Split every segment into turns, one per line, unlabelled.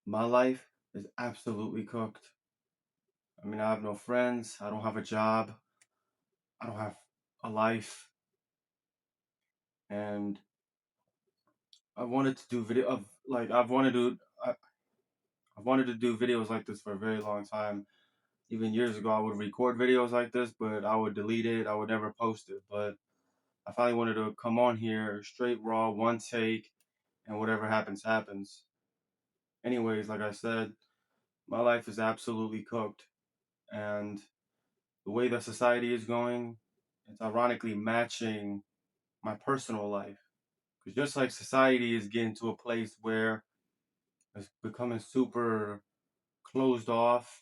My life is absolutely cooked. I mean, I have no friends. I don't have a job. I don't have a life. And I wanted to do video of like I've wanted to do videos like this for a very long time. Even years ago, I would record videos like this, but I would delete it. I would never post it. But I finally wanted to come on here straight raw, one take, and whatever happens, happens. Anyways, like I said, my life is absolutely cooked. And the way that society is going, it's ironically matching my personal life. Because just like society is getting to a place where it's becoming super closed off,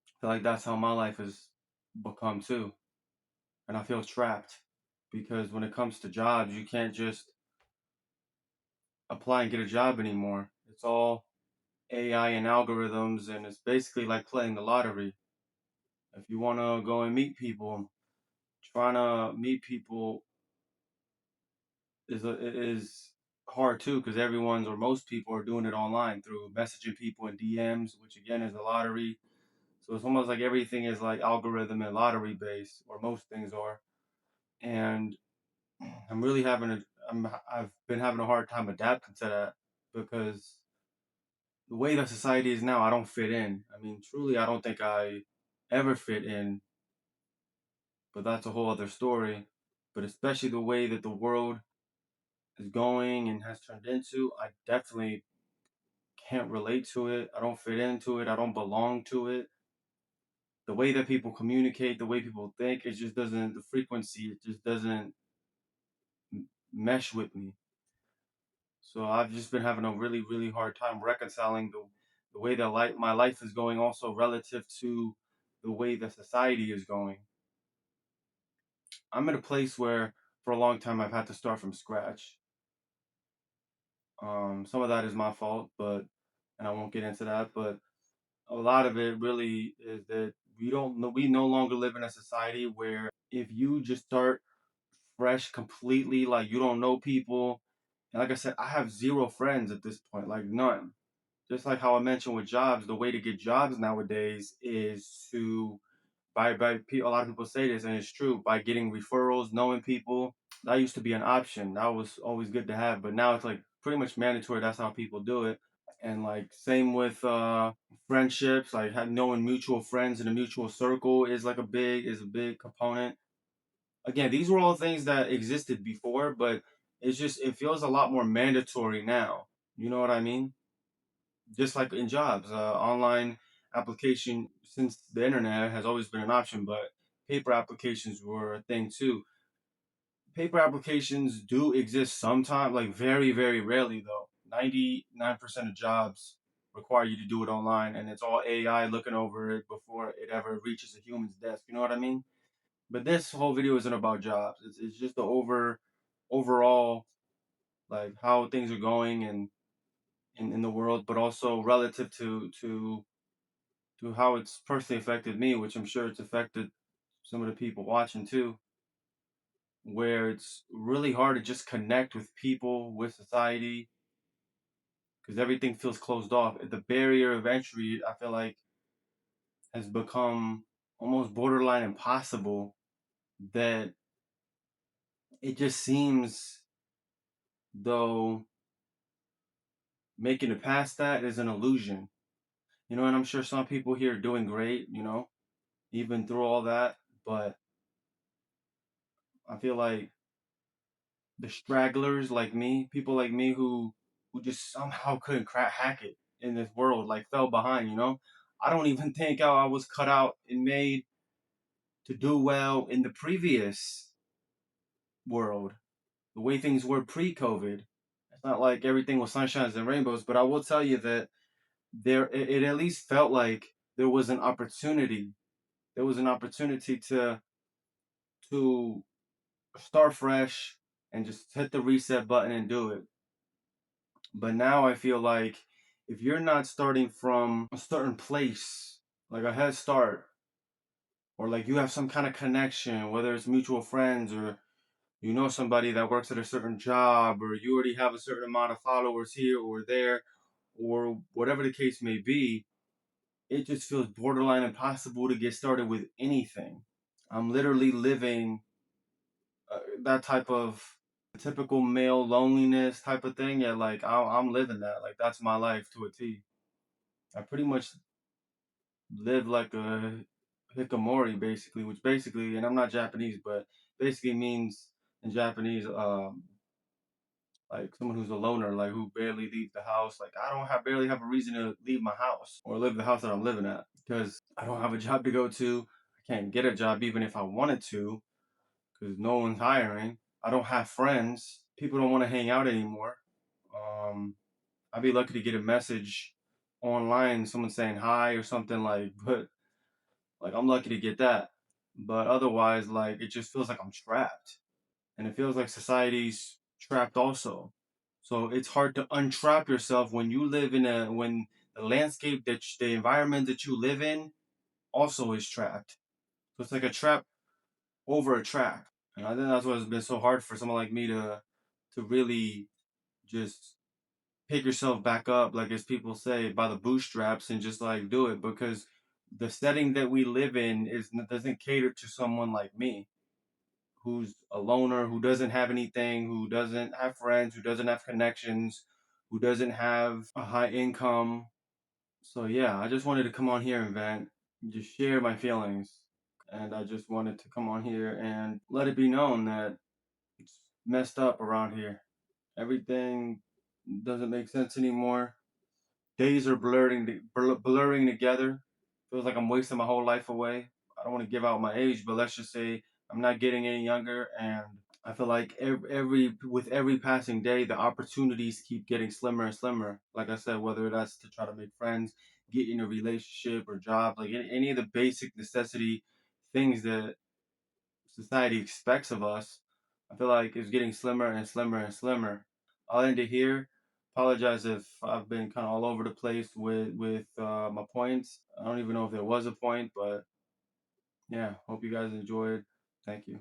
I feel like that's how my life has become too. And I feel trapped because when it comes to jobs, you can't just apply and get a job anymore. It's all AI and algorithms, and it's basically like playing the lottery. If you want to go and meet people, trying to meet people is hard too because everyone's or most people are doing it online through messaging people in DMs, which again is a lottery. So it's almost like everything is like algorithm and lottery based, or most things are. And I'm really having a I've been having a hard time adapting to that because the way that society is now, I don't fit in. I mean, truly, I don't think I ever fit in, but that's a whole other story. But especially the way that the world is going and has turned into, I definitely can't relate to it. I don't fit into it. I don't belong to it. The way that people communicate, the way people think, it just doesn't, the frequency, it just doesn't mesh with me. So I've just been having a really, really hard time reconciling the way that my life is going also relative to the way that society is going. I'm at a place where for a long time I've had to start from scratch. Some of that is my fault, but and I won't get into that, but a lot of it really is that we no longer live in a society where if you just start fresh completely, like you don't know people, and like I said, I have zero friends at this point, like none. Just like how I mentioned with jobs, the way to get jobs nowadays is to a lot of people say this and it's true, by getting referrals, knowing people. That used to be an option. That was always good to have, but now it's like pretty much mandatory. That's how people do it. And like same with friendships, like knowing mutual friends in a mutual circle is a big component. Again, these were all things that existed before, but it feels a lot more mandatory now. You know what I mean? Just like in jobs, online application, since the internet has always been an option, but paper applications were a thing too. Paper applications do exist sometimes, like very, very rarely though. 99% of jobs require you to do it online, and it's all AI looking over it before it ever reaches a human's desk. You know what I mean? But this whole video isn't about jobs. It's just the overall, like how things are going and in the world, but also relative to how it's personally affected me, which I'm sure it's affected some of the people watching too, where it's really hard to just connect with people, with society, because everything feels closed off. The barrier of entry, I feel like, has become almost borderline impossible, that it just seems though making it past that is an illusion. You know, and I'm sure some people here are doing great, even through all that, but I feel like the stragglers like me, people like me who just somehow couldn't hack it in this world, like fell behind. I don't even think I was cut out and made to do well in the previous world, the way things were pre-COVID. It's not like everything was sunshines and rainbows, but I will tell you that it at least felt like there was an opportunity. There was an opportunity to start fresh and just hit the reset button and do it. But now I feel like if you're not starting from a certain place, like a head start, or like you have some kind of connection, whether it's mutual friends or you know somebody that works at a certain job, or you already have a certain amount of followers here or there, or whatever the case may be, it just feels borderline impossible to get started with anything. I'm literally living that type of typical male loneliness type of thing. Yeah, like I'm living that. Like that's my life to a T. I pretty much live like a hikikomori basically, which basically, and I'm not Japanese, but basically means in Japanese, like someone who's a loner, like who barely leaves the house. Like I don't have barely have a reason to leave my house or live the house that I'm living at because I don't have a job to go to. I can't get a job even if I wanted to because no one's hiring. I don't have friends. People don't want to hang out anymore. Um, I'd be lucky to get a message online, someone saying hi or something like, but like I'm lucky to get that. But otherwise, like it just feels like I'm trapped. And it feels like society's trapped also. So it's hard to untrap yourself when you live in a when the landscape the environment that you live in also is trapped. So it's like a trap over a trap. And I think that's why it's been so hard for someone like me to really just pick yourself back up, like as people say, by the bootstraps and just like do it because the setting that we live in is doesn't cater to someone like me who's a loner, who doesn't have anything, who doesn't have friends, who doesn't have connections, who doesn't have a high income. So yeah, I just wanted to come on here and vent, just share my feelings. And I just wanted to come on here and let it be known that it's messed up around here. Everything doesn't make sense anymore. Days are blurring together. Feels like I'm wasting my whole life away. I don't want to give out my age, but let's just say I'm not getting any younger, and I feel like every with every passing day, the opportunities keep getting slimmer and slimmer. Like I said, whether that's to try to make friends, get in a relationship or job, like any of the basic necessity things that society expects of us, I feel like it's getting slimmer and slimmer and slimmer. I'll end it here. Apologize if I've been kind of all over the place with my points. I don't even know if there was a point, but yeah, hope you guys enjoyed. Thank you.